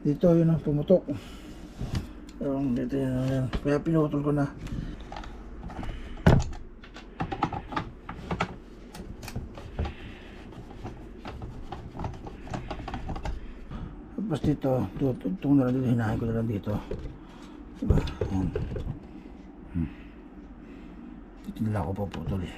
Dito yun ang pumutok. Dito yun. Kaya pinutol ko na. Tapos dito, tutong na lang dito, hinahin ko na lang dito. Diba? Yan. Dito nila ako paputol eh.